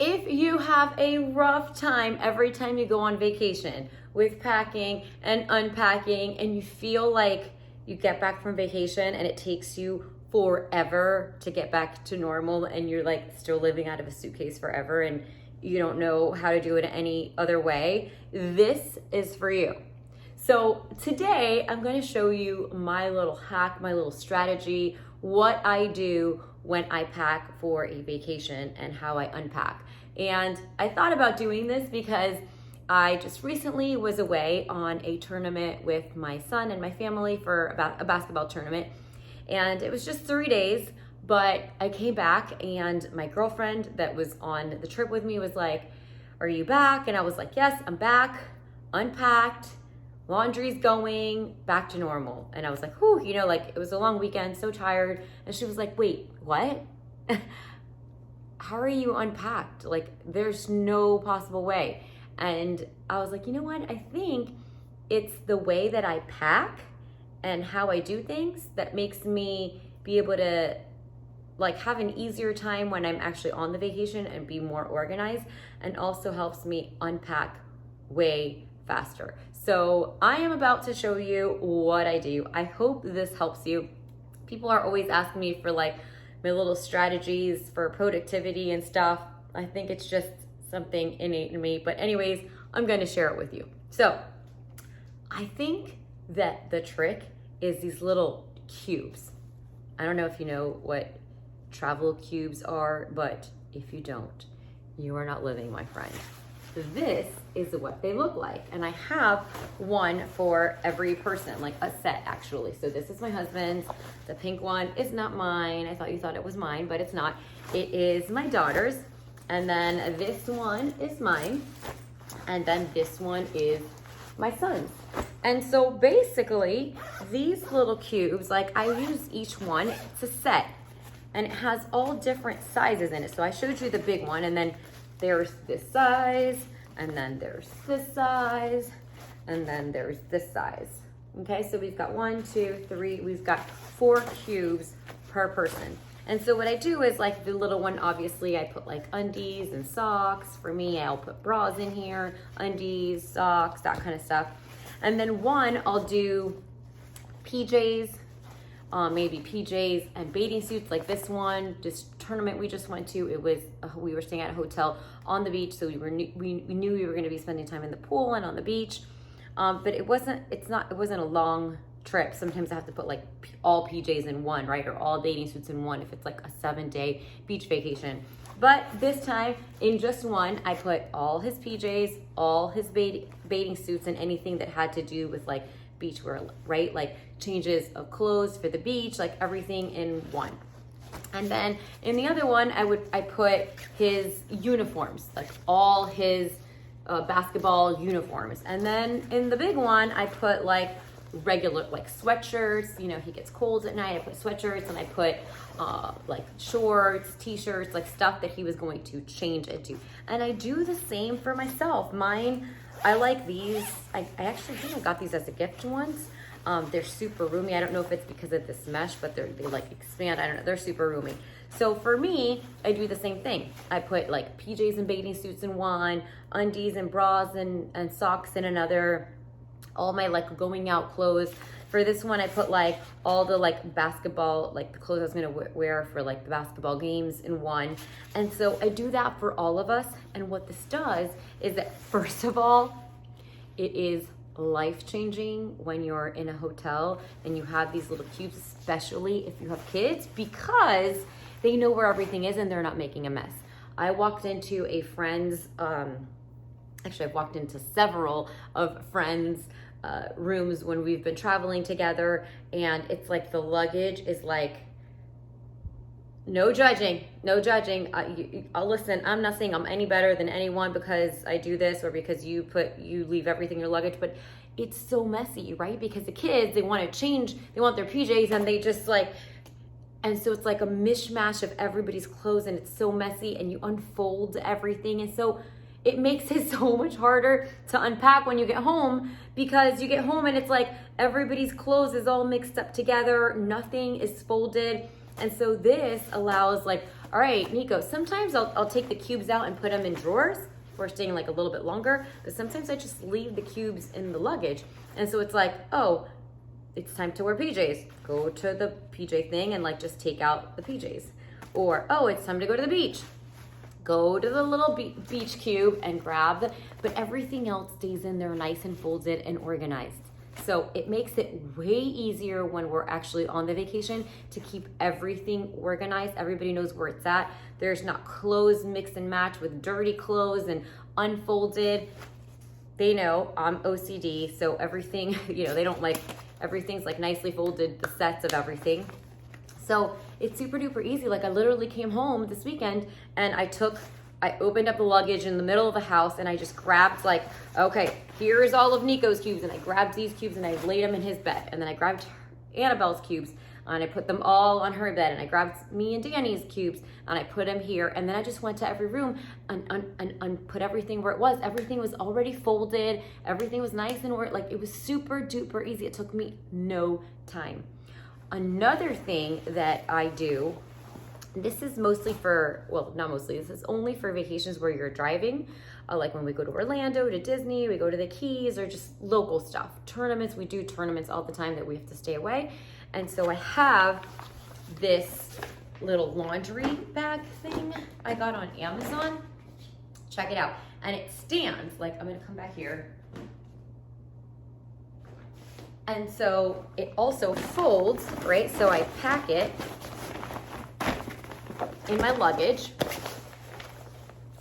If you have a rough time every time you go on vacation with packing and unpacking, and you feel like you get back from vacation and it takes you forever to get back to normal, and you're like still living out of a suitcase forever and you don't know how to do it any other way, this is for you. So today I'm going to show you my little hack, my little strategy, what I do when I pack for a vacation and how I unpack. And I thought about doing this because I just recently was away on a tournament with my son and my family for a basketball tournament. And it was just 3 days, but I came back and my girlfriend that was on the trip with me was like, "Are you back?" And I was like, "Yes, I'm back, unpacked, laundry's going, back to normal." And I was like, whew, like it was a long weekend, so tired. And she was like, "Wait, what? How are you unpacked? Like, there's no possible way." And I was like, you know what? I think it's the way that I pack and how I do things that makes me be able to like have an easier time when I'm actually on the vacation and be more organized, and also helps me unpack way faster. So I am about to show you what I do. I hope this helps you. People are always asking me for like my little strategies for productivity and stuff. I think it's just something innate in me. But anyways, I'm going to share it with you. So I think that the trick is these little cubes. I don't know if you know what travel cubes are, but if you don't, you are not living, my friend. This is what they look like. And I have one for every person, like a set actually. So this is my husband's. The pink one is not mine. I thought you thought it was mine, but it's not. It is my daughter's. And then this one is mine. And then this one is my son's. And so basically these little cubes, like I use each one, it's a set. And it has all different sizes in it. So I showed you the big one, and then there's this size, and then there's this size, and then there's this size. Okay, so we've got 1, 2, 3, we've got 4 cubes per person. And so what I do is like the little one, obviously I put like undies and socks. For me, I'll put bras in here, undies, socks, that kind of stuff. And then one, I'll do PJs, maybe PJs and bathing suits, like this one. This tournament we just went to, it was we were staying at a hotel on the beach, so we knew we were going to be spending time in the pool and on the beach. But it wasn't a long trip. Sometimes I have to put like all PJs in one, right, or all bathing suits in one if it's like a 7-day beach vacation. But this time, in just one, I put all his PJs, all his bathing suits, and anything that had to do with like beachwear, right? Like changes of clothes for the beach, like everything in one. And then in the other one, I put his uniforms, like all his basketball uniforms. And then in the big one, I put like regular like sweatshirts. He gets cold at night. I put sweatshirts, and I put like shorts, t-shirts, like stuff that he was going to change into. And I do the same for myself. Mine, I like these. I actually think I got these as a gift once. They're super roomy. I don't know if it's because of this mesh, but they like expand. I don't know. They're super roomy. So for me, I do the same thing. I put like PJs and bathing suits in one, undies and bras and socks in another, all my like going out clothes. For this one, I put like all the like basketball, like the clothes I was gonna wear for like the basketball games in one. And so I do that for all of us. And what this does is that, first of all, it is life-changing when you're in a hotel and you have these little cubes, especially if you have kids, because they know where everything is and they're not making a mess. I walked into a friend's, actually I've walked into several of friends' rooms when we've been traveling together, and it's like the luggage is like, no judging. Listen, I'm not saying I'm any better than anyone because I do this or because you leave everything in your luggage, but it's so messy, right? Because the kids, they want to change, they want their PJs, and they just like, and so it's like a mishmash of everybody's clothes, and it's so messy, and you unfold everything, and so it makes it so much harder to unpack when you get home, because you get home and it's like everybody's clothes is all mixed up together, nothing is folded. And so this allows like all right, Nico, sometimes I'll take the cubes out and put them in drawers for staying like a little bit longer, but sometimes I just leave the cubes in the luggage. And so it's like, oh, it's time to wear PJs. Go to the PJ thing and like just take out the PJs. Or, oh, it's time to go to the beach. Go to the little beach cube and grab but everything else stays in there nice and folded and organized. So it makes it way easier when we're actually on the vacation to keep everything organized. Everybody knows where it's at. There's not clothes mix and match with dirty clothes and unfolded. They know I'm OCD, so everything, they don't like, everything's like nicely folded, the sets of everything. So it's super duper easy. Like I literally came home this weekend and I opened up the luggage in the middle of the house and I just grabbed like, okay, here's all of Nico's cubes, and I grabbed these cubes and I laid them in his bed, and then I grabbed Annabelle's cubes and I put them all on her bed, and I grabbed me and Danny's cubes and I put them here, and then I just went to every room and put everything where it was. Everything was already folded, everything was nice and like it was super duper easy. It took me no time. Another thing that I do, this is mostly for, well, not mostly, this is only for vacations where you're driving. Like when we go to Orlando, to Disney, we go to the Keys, or just local stuff. Tournaments, we do tournaments all the time that we have to stay away. And so I have this little laundry bag thing I got on Amazon. Check it out. And it stands, like I'm gonna come back here. And so it also folds, right? So I pack it in my luggage,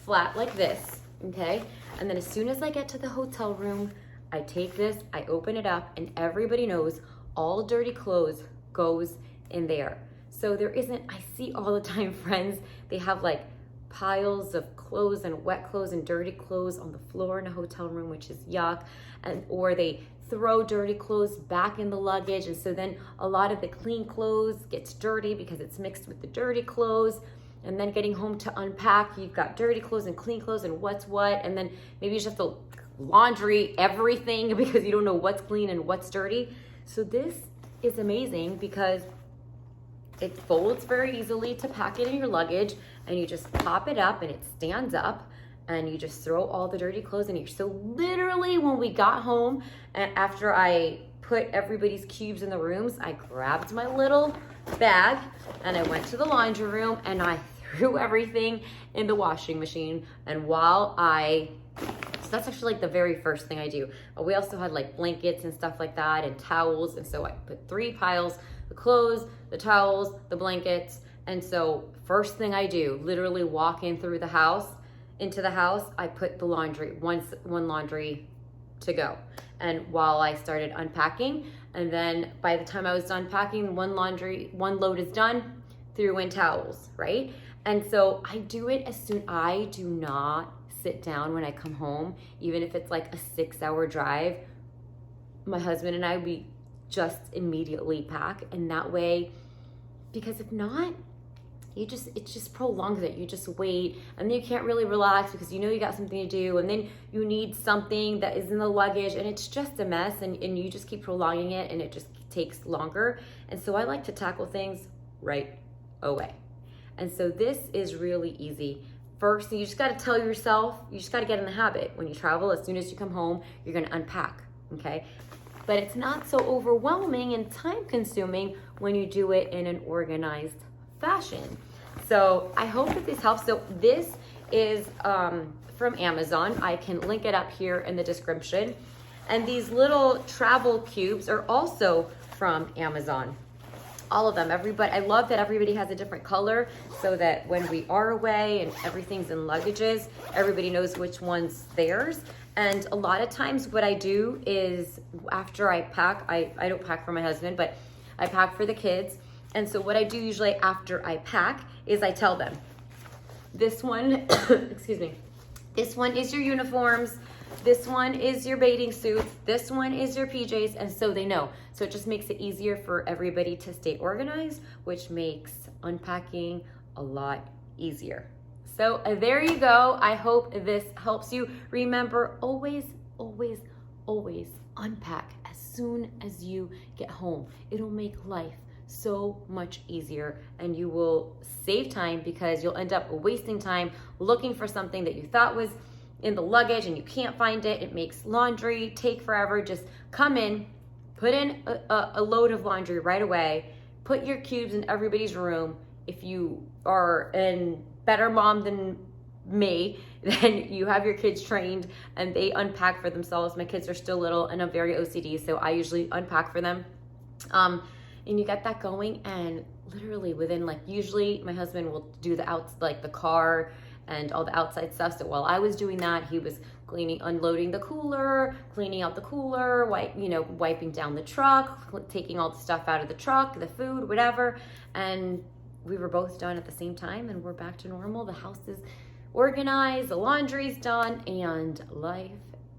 flat like this, okay? And then as soon as I get to the hotel room, I take this, I open it up, and everybody knows all dirty clothes goes in there. So there isn't, I see all the time friends, they have like piles of clothes and wet clothes and dirty clothes on the floor in a hotel room, which is yuck. Or they throw dirty clothes back in the luggage, and so then a lot of the clean clothes gets dirty because it's mixed with the dirty clothes. And then getting home to unpack, you've got dirty clothes and clean clothes and what's what, and then maybe you just have to laundry everything because you don't know what's clean and what's dirty. So this is amazing because it folds very easily to pack it in your luggage, and you just pop it up and it stands up, and you just throw all the dirty clothes in here. So literally when we got home, and after I put everybody's cubes in the rooms, I grabbed my little bag and I went to the laundry room and I threw everything in the washing machine. And so that's actually like the very first thing I do. We also had like blankets and stuff like that and towels. And so I put 3 piles, the clothes, the towels, the blankets. And so first thing I do, literally walk into the house, I put the laundry, one laundry to go. And while I started unpacking, and then by the time I was done packing, one load is done, threw in towels, right? And so I do it I do not sit down when I come home, even if it's like a 6-hour drive. My husband and we just immediately pack, and that way, because if not, it just prolongs it. You just wait, and then you can't really relax because you got something to do, and then you need something that is in the luggage, and it's just a mess, and you just keep prolonging it, and it just takes longer. And so I like to tackle things right away. And so this is really easy. First, you just got to tell yourself, you just got to get in the habit. When you travel, as soon as you come home, you're going to unpack, okay? But it's not so overwhelming and time consuming when you do it in an organized fashion. So I hope that this helps. So this is from Amazon. I can link it up here in the description. And these little travel cubes are also from Amazon. All of them. I love that everybody has a different color so that when we are away and everything's in luggages, everybody knows which one's theirs. And a lot of times what I do is after I pack, I don't pack for my husband, but I pack for the kids. And so what I do usually after I pack is I tell them, this one, excuse me, this one is your uniforms, this one is your bathing suits, this one is your PJs, and so they know. So it just makes it easier for everybody to stay organized, which makes unpacking a lot easier. So there you go. I hope this helps you. Remember, always, always, always unpack as soon as you get home. It'll make life so much easier, and you will save time because you'll end up wasting time looking for something that you thought was in the luggage and you can't find it. It makes laundry take forever. Just come in, put in a load of laundry right away, put your cubes in everybody's room. If you are a better mom than me, then you have your kids trained and they unpack for themselves. My kids are still little and I'm very OCD, so I usually unpack for them. And you get that going, and literally within usually my husband will do the car and all the outside stuff. So while I was doing that, he was unloading the cooler, cleaning out the cooler, wiping down the truck, taking all the stuff out of the truck, the food, whatever. And we were both done at the same time, and we're back to normal. The house is organized, the laundry's done, and life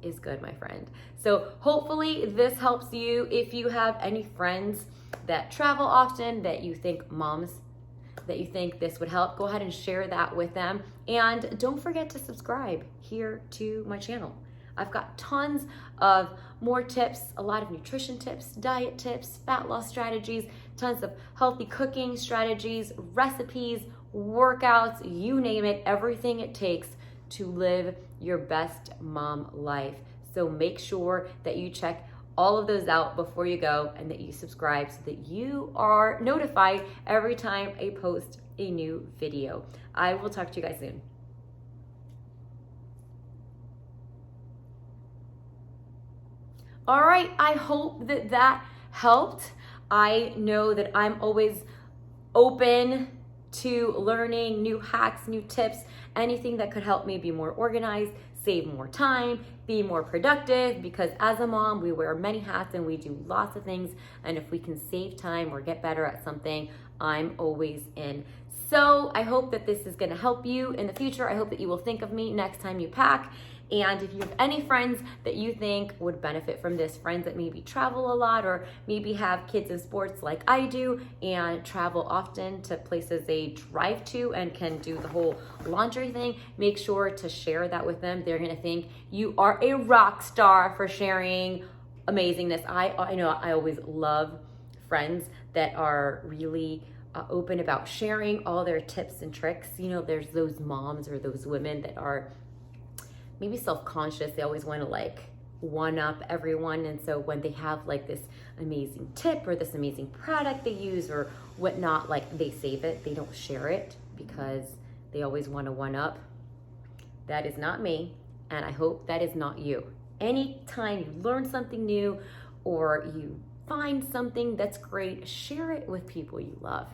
is good, my friend. So hopefully this helps you. If you have any friends that travel often, that you think this would help, go ahead and share that with them. And don't forget to subscribe here to my channel. I've got tons of more tips, a lot of nutrition tips, diet tips, fat loss strategies, tons of healthy cooking strategies, recipes, workouts, you name it, everything it takes to live your best mom life. So make sure that you check all of those out before you go, and that you subscribe so that you are notified every time I post a new video. I will talk to you guys soon. All right, I hope that helped. I know that I'm always open to learning new hacks, new tips, anything that could help me be more organized, save more time, be more productive, because as a mom, we wear many hats and we do lots of things. And if we can save time or get better at something, I'm always in. So I hope that this is gonna help you in the future. I hope that you will think of me next time you pack. And if you have any friends that you think would benefit from this, friends that maybe travel a lot or maybe have kids in sports like I do and travel often to places they drive to and can do the whole laundry thing, make sure to share that with them. They're gonna think you are a rock star for sharing amazingness. I know I always love friends that are really open about sharing all their tips and tricks. There's those moms or those women that are maybe self-conscious. They always want to one up everyone. And so when they have this amazing tip or this amazing product they use or whatnot, they save it. They don't share it because they always want to one up. That is not me. And I hope that is not you. Anytime you learn something new or you find something that's great, share it with people you love.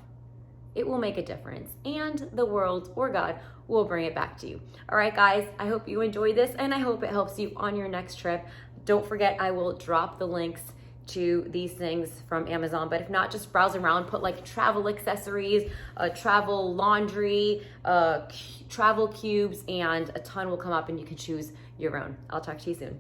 It will make a difference, and the world or God will bring it back to you. All right, guys, I hope you enjoyed this, and I hope it helps you on your next trip. Don't forget, I will drop the links to these things from Amazon, but if not, just browse around, put travel accessories, travel laundry, travel cubes, and a ton will come up and you can choose your own. I'll talk to you soon.